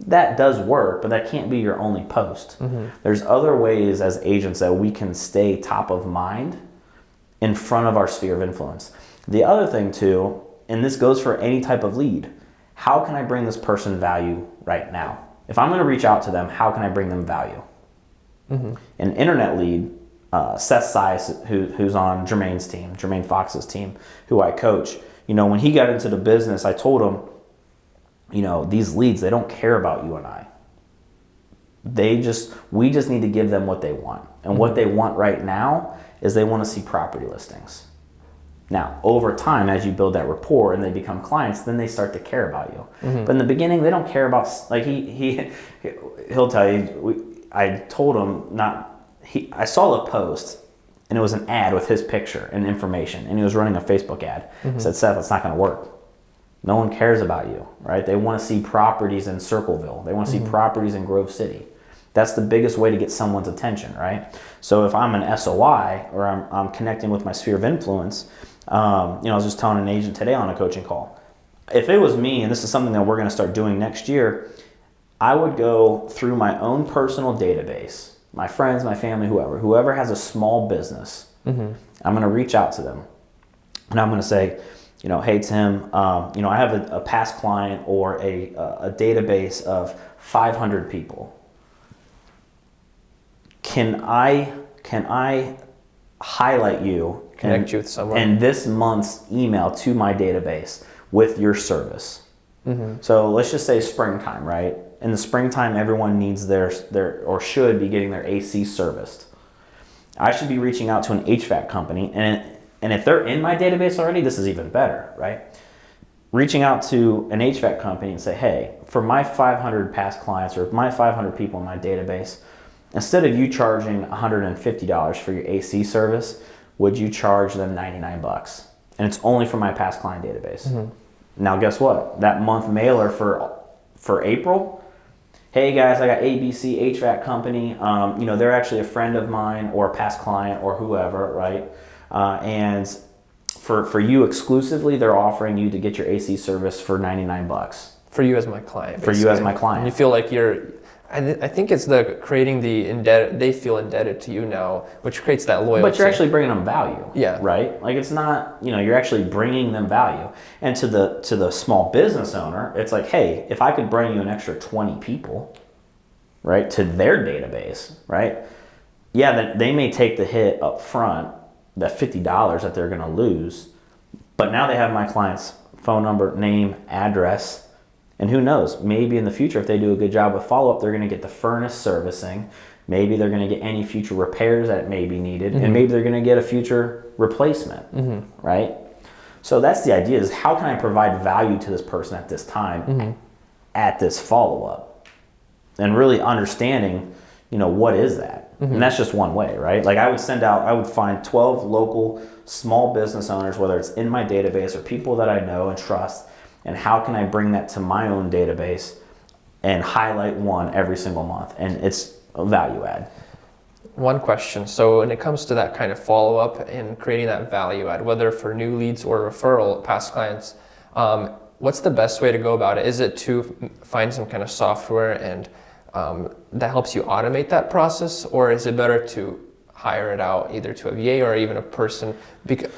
That does work, but that can't be your only post. There's other ways as agents that we can stay top of mind in front of our sphere of influence. The other thing too, and this goes for any type of lead, how can I bring this person value right now? If I'm going to reach out to them, how can I bring them value? An internet lead, Seth Sias, who's on Jermaine Fox's team, who I coach, when he got into the business, I told him, these leads, they don't care about you and I. We just need to give them what they want. And what they want right now is they want to see property listings. Now, over time, as you build that rapport and they become clients, then they start to care about you. But in the beginning, they don't care about, like he'll tell you, I told him I saw a post and it was an ad with his picture and information, and he was running a Facebook ad. I said, Seth, it's not going to work. No one cares about you, right? They want to see properties in Circleville. They want to see properties in Grove City. That's the biggest way to get someone's attention, right? So if I'm an SOI or I'm connecting with my sphere of influence, I was just telling an agent today on a coaching call, if it was me, and this is something that we're going to start doing next year, I would go through my own personal database, my friends, my family, whoever has a small business. I'm going to reach out to them and I'm going to say, hey Tim, I have a past client or a database of 500 people. Can I highlight you, connect you with someone, and this month's email to my database with your service? So let's just say springtime, right? In the springtime, everyone needs their or should be getting their AC serviced. I should be reaching out to an HVAC company, and if they're in my database already, this is even better, right? Reaching out to an HVAC company and say, hey, for my 500 past clients or my 500 people in my database, instead of you charging $150 for your AC service, would you charge them $99? And it's only for my past client database. Now, guess what? That month mailer for April, hey guys, I got ABC HVAC company. They're actually a friend of mine or a past client or whoever, right? And for you exclusively, they're offering you to get your AC service for $99. For you as my client. For you as my client. And you feel like I think it's creating they feel indebted to you now, which creates that loyalty. But you're actually bringing them value. Yeah. Right? Like it's not, you're actually bringing them value. And to the small business owner, it's like, hey, if I could bring you an extra 20 people, right, to their database, right? Yeah, they may take the hit up front, that $50 that they're going to lose, but now they have my client's phone number, name, address. And who knows, maybe in the future, if they do a good job with follow-up, they're going to get the furnace servicing. Maybe they're going to get any future repairs that may be needed. And maybe they're going to get a future replacement, right? So that's the idea, is how can I provide value to this person at this time, at this follow-up? And really understanding, what is that? And that's just one way, right? Like I would find 12 local small business owners, whether it's in my database or people that I know and trust, and how can I bring that to my own database and highlight one every single month? And it's a value add. One question. So when it comes to that kind of follow-up and creating that value add, whether for new leads or referral past clients, what's the best way to go about it? Is it to find some kind of software and that helps you automate that process? Or is it better to hire it out either to a VA or even a person?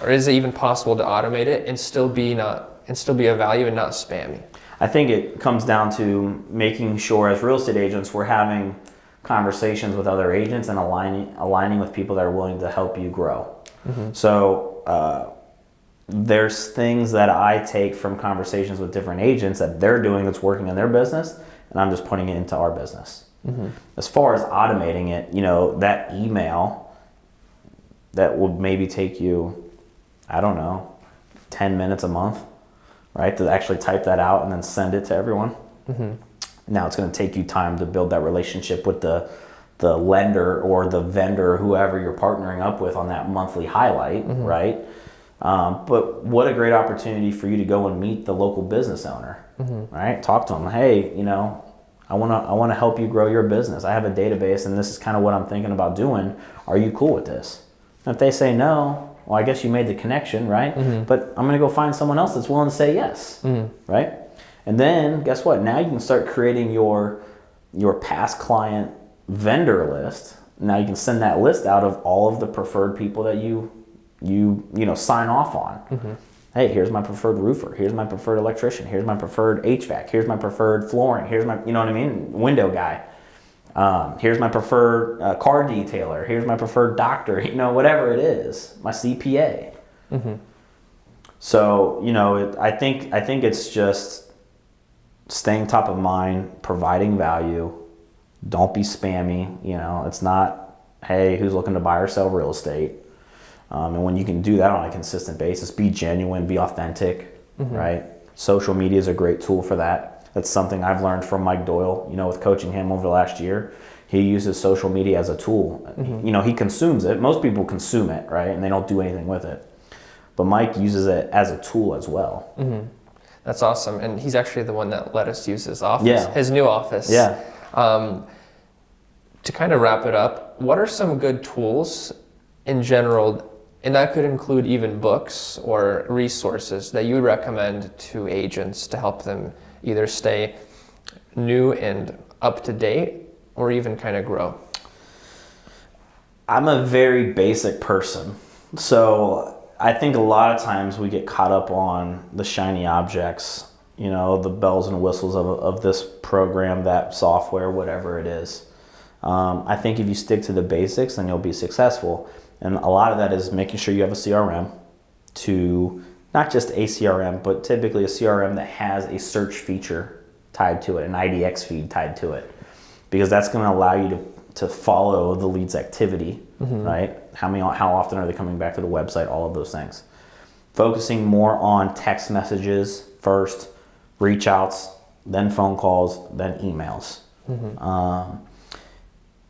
Or is it even possible to automate it and still be a value and not spammy? I think it comes down to making sure as real estate agents we're having conversations with other agents and aligning with people that are willing to help you grow. So there's things that I take from conversations with different agents that they're doing that's working in their business, and I'm just putting it into our business. As far as automating it, that email that would maybe take you, 10 minutes a month, right, to actually type that out and then send it to everyone. Now it's going to take you time to build that relationship with the lender or the vendor, whoever you're partnering up with on that monthly highlight, right? But what a great opportunity for you to go and meet the local business owner, right? Talk to them. Hey, I want to help you grow your business. I have a database and this is kind of what I'm thinking about doing. Are you cool with this? And if they say no, well, I guess you made the connection, right? But I'm going to go find someone else that's willing to say yes, right? And then guess what? Now you can start creating your past client vendor list. Now you can send that list out of all of the preferred people that you sign off on. Hey, here's my preferred roofer. Here's my preferred electrician. Here's my preferred HVAC. Here's my preferred flooring. Here's my, you know what I mean, window guy. Here's my preferred car detailer. Here's my preferred doctor. Whatever it is, my CPA. So I think it's just staying top of mind, providing value. Don't be spammy. It's not, hey, who's looking to buy or sell real estate? And when you can do that on a consistent basis, be genuine, be authentic, right? Social media is a great tool for that. That's something I've learned from Mike Doyle, with coaching him over the last year. He uses social media as a tool. He consumes it. Most people consume it, right? And they don't do anything with it. But Mike uses it as a tool as well. That's awesome. And he's actually the one that let us use his office, his new office. Yeah. To kind of wrap it up, what are some good tools in general, and that could include even books or resources that you would recommend to agents to help them either stay new and up to date or even kind of grow? I'm a very basic person. So I think a lot of times we get caught up on the shiny objects, the bells and whistles of this program, that software, whatever it is. I think if you stick to the basics, then you'll be successful. And a lot of that is making sure you have a CRM, to not just a CRM, but typically a CRM that has a search feature tied to it, an IDX feed tied to it, because that's going to allow you to follow the lead's activity, right? How often are they coming back to the website? All of those things. Focusing more on text messages first, reach outs, then phone calls, then emails.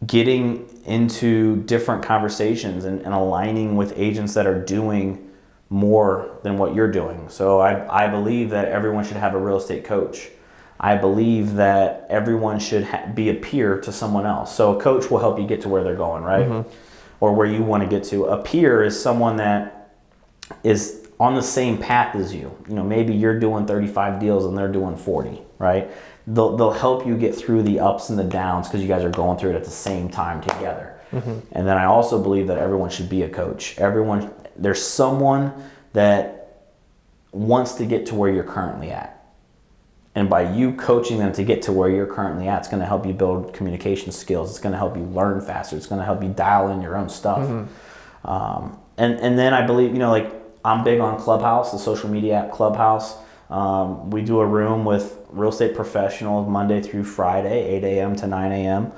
Getting into different conversations and aligning with agents that are doing more than what you're doing. So I believe that everyone should have a real estate coach. I believe that everyone should be a peer to someone else. So a coach will help you get to where they're going, right? Or where you want to get to. A peer is someone that is on the same path as you. Maybe you're doing 35 deals and they're doing 40, right? They'll help you get through the ups and the downs because you guys are going through it at the same time together. And then I also believe that everyone should be a coach. There's someone that wants to get to where you're currently at. And by you coaching them to get to where you're currently at, it's going to help you build communication skills. It's going to help you learn faster. It's going to help you dial in your own stuff. And then I believe, I'm big on Clubhouse, the social media app Clubhouse. We do a room with real estate professionals Monday through Friday, 8 a.m. to 9 a.m.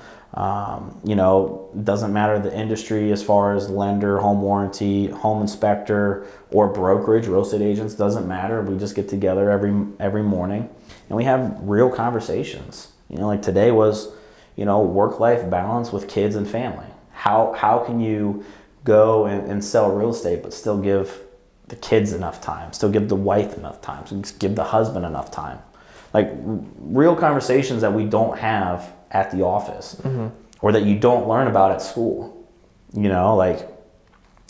Doesn't matter the industry as far as lender, home warranty, home inspector, or brokerage, real estate agents, doesn't matter. We just get together every morning and we have real conversations. Like today was, work-life balance with kids and family. How can you go and sell real estate but still give the kids enough time, still give the wife enough time, so give the husband enough time? Like real conversations that we don't have at the office or that you don't learn about at school. Like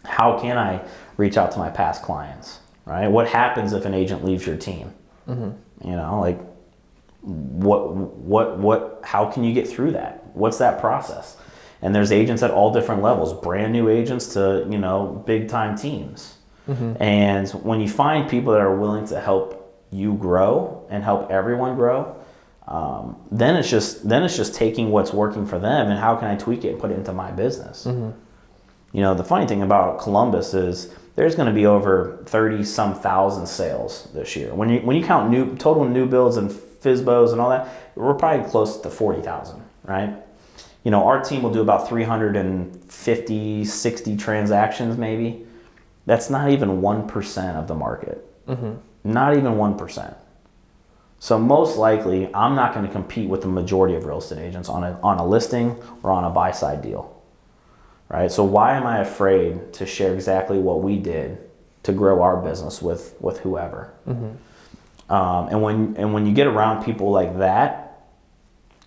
how can I reach out to my past clients, right? What happens if an agent leaves your team? Like how can you get through that? What's that process? And there's agents at all different levels, brand new agents to, big time teams. And when you find people that are willing to help you grow and help everyone grow, then it's just taking what's working for them and how can I tweak it and put it into my business. The funny thing about Columbus is there's going to be over 30-some thousand sales this year. When you count total new builds and FSBOs and all that, we're probably close to 40,000, right? Our team will do about 350, 60 transactions maybe. That's not even 1% of the market. Not even 1%. So most likely, I'm not going to compete with the majority of real estate agents on a listing or on a buy-side deal, right? So why am I afraid to share exactly what we did to grow our business with whoever? And when you get around people like that,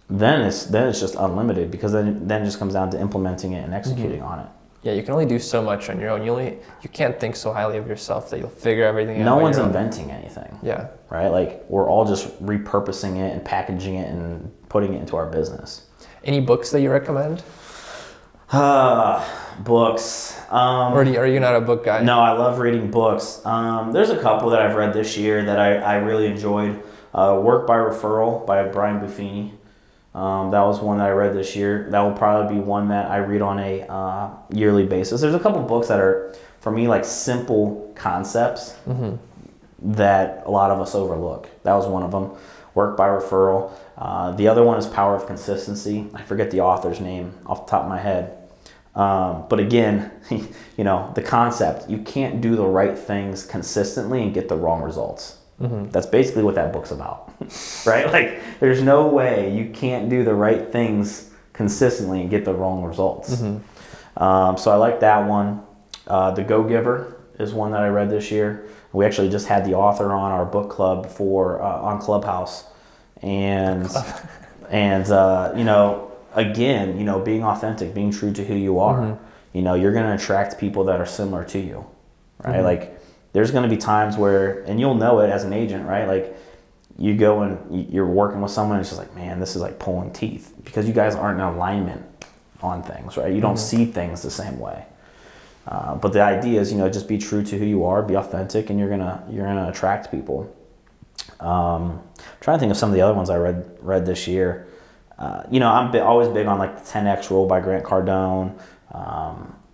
then it's just unlimited, because then it just comes down to implementing it and executing on it. Yeah, you can only do so much on your own. You can't think so highly of yourself that you'll figure everything out. No one's inventing anything. Yeah. Right? Like, we're all just repurposing it and packaging it and putting it into our business. Any books that you recommend? Books. Or are you not a book guy? No, I love reading books. There's a couple that I've read this year that I really enjoyed. Work by Referral by Brian Buffini. That was one that I read this year. That will probably be one that I read on a yearly basis. There's a couple books that are, for me, like simple concepts that a lot of us overlook. That was one of them. Work by Referral. The other one is Power of Consistency. I forget the author's name off the top of my head. But again, the concept, you can't do the right things consistently and get the wrong results. That's basically what that book's about, right? Like, there's no way you can't do the right things consistently and get the wrong results. So I like that one. The Go-Giver is one that I read this year. We actually just had the author on our book club on Clubhouse, and again, being authentic, being true to who you are. You're going to attract people that are similar to you, right? Like, there's going to be times where, and you'll know it as an agent, right? Like, you go and you're working with someone, and it's just like, man, this is like pulling teeth, because you guys aren't in alignment on things, right? You don't see things the same way. But the idea is, just be true to who you are, be authentic, and you're gonna attract people. I'm trying to think of some of the other ones I read this year. I'm always big on like the 10X Rule by Grant Cardone,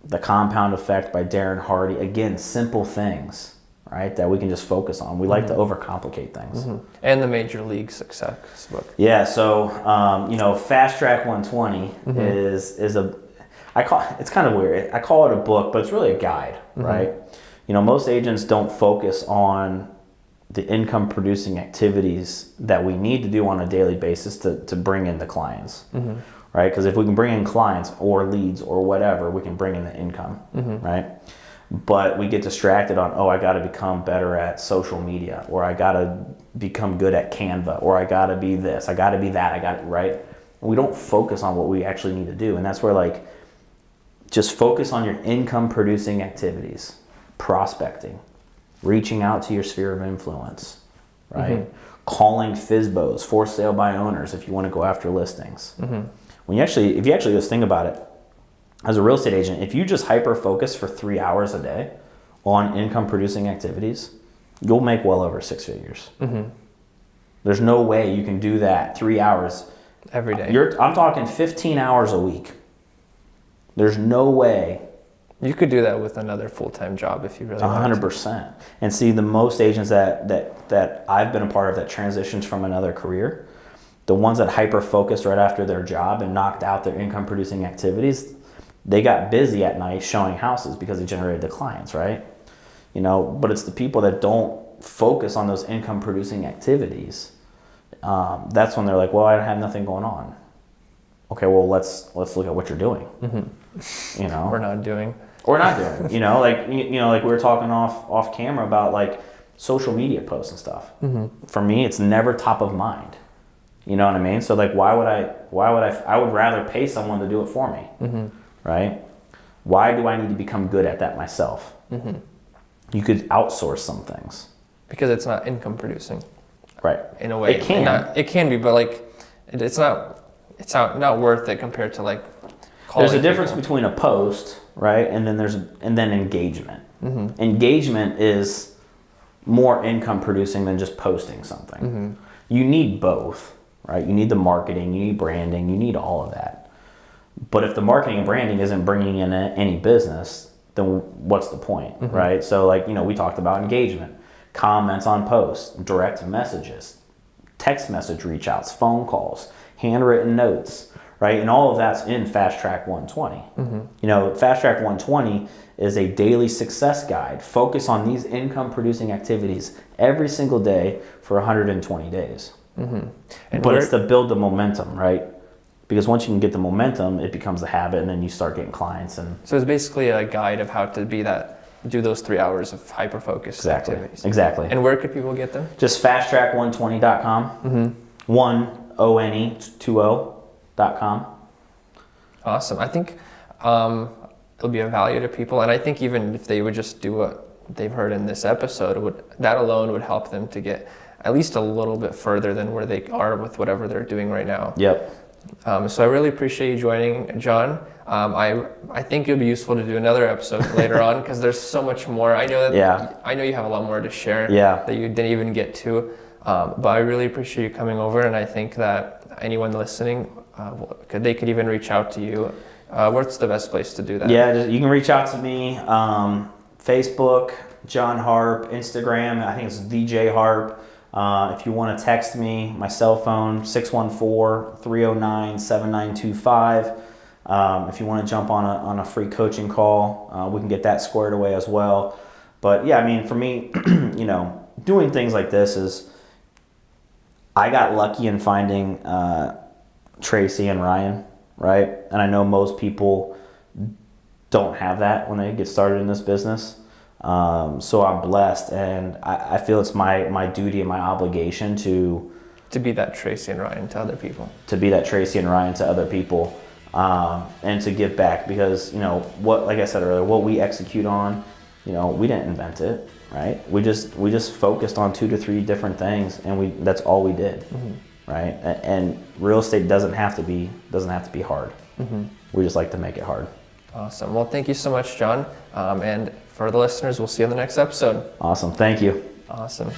the Compound Effect by Darren Hardy. Again, simple things, right, that we can just focus on. We like to overcomplicate things. And the Major League Success book. Yeah, so Fast Track 120 is it's kind of weird. I call it a book, but it's really a guide, right? Most agents don't focus on the income producing activities that we need to do on a daily basis to bring in the clients, right? Because if we can bring in clients or leads or whatever, we can bring in the income, right? But we get distracted on, I got to become better at social media, or I got to become good at Canva, or I got to be this, I got to be that, right? And we don't focus on what we actually need to do. And that's where, just focus on your income producing activities, prospecting, reaching out to your sphere of influence, right? Calling FSBOs, for sale by owners, if you want to go after listings. If you actually just think about it, as a real estate agent, if you just hyper focus for 3 hours a day on income producing activities, you'll make well over 6 figures. There's no way you can do that 3 hours every day. I'm talking 15 hours a week. There's no way. You could do that with another full-time job if you really wanted to. 100%. And see, the most agents that I've been a part of that transitions from another career, the ones that hyper focused right after their job and knocked out their income producing activities, they got busy at night showing houses because they generated the clients, right? But it's the people that don't focus on those income producing activities. That's when they're like, well, I have nothing going on. Okay, well, let's look at what you're doing. We're not doing. Like we were talking off camera about like social media posts and stuff. For me, it's never top of mind. You know what I mean? So like, why would I would rather pay someone to do it for me, right? Why do I need to become good at that myself? You could outsource some things. Because it's not income producing. Right. In a way. It can. It can be, but like, it's not worth it compared to like calling There's a difference people. between a post, right? And then engagement. Engagement is more income producing than just posting something. You need both, right? You need the marketing, you need branding, you need all of that. But if the marketing and branding isn't bringing in any business, then what's the point, right? So like, we talked about engagement, comments on posts, direct messages, text message reach outs, phone calls, handwritten notes, right? And all of that's in Fast Track 120. Fast Track 120 is a daily success guide. Focus on these income producing activities every single day for 120 days. But it's to build the momentum, right? Because once you can get the momentum, it becomes a habit, and then you start getting clients. And so it's basically a guide of how to do those 3 hours of hyper focused activities. Exactly. And where could people get them? Just fasttrack120.com. one20.com. Awesome. I think it'll be of value to people, and I think even if they would just do what they've heard in this episode, that alone would help them to get at least a little bit further than where they are with whatever they're doing right now. Yep. So I really appreciate you joining, John. I think it would be useful to do another episode later on because there's so much more. I know that I know you have a lot more to share that you didn't even get to. But I really appreciate you coming over, and I think that anyone listening, they could even reach out to you. What's the best place to do that? Yeah, you can reach out to me. Facebook, John Harp. Instagram, I think it's VJ Harp. If you want to text me, my cell phone, 614-309-7925. If you want to jump on a free coaching call, we can get that squared away as well. But yeah, I mean, for me, doing things like this is, I got lucky in finding Tracy and Ryan, right? And I know most people don't have that when they get started in this business. So I'm blessed, and I feel it's my duty and my obligation to be that Tracy and Ryan to other people. And to give back, because like I said earlier, what we execute on, we didn't invent it, right? We just focused on 2 to 3 different things, and that's all we did, right? And real estate doesn't have to be hard. We just like to make it hard. Awesome. Well, thank you so much, John. And for the listeners, we'll see you on the next episode. Awesome. Thank you. Awesome.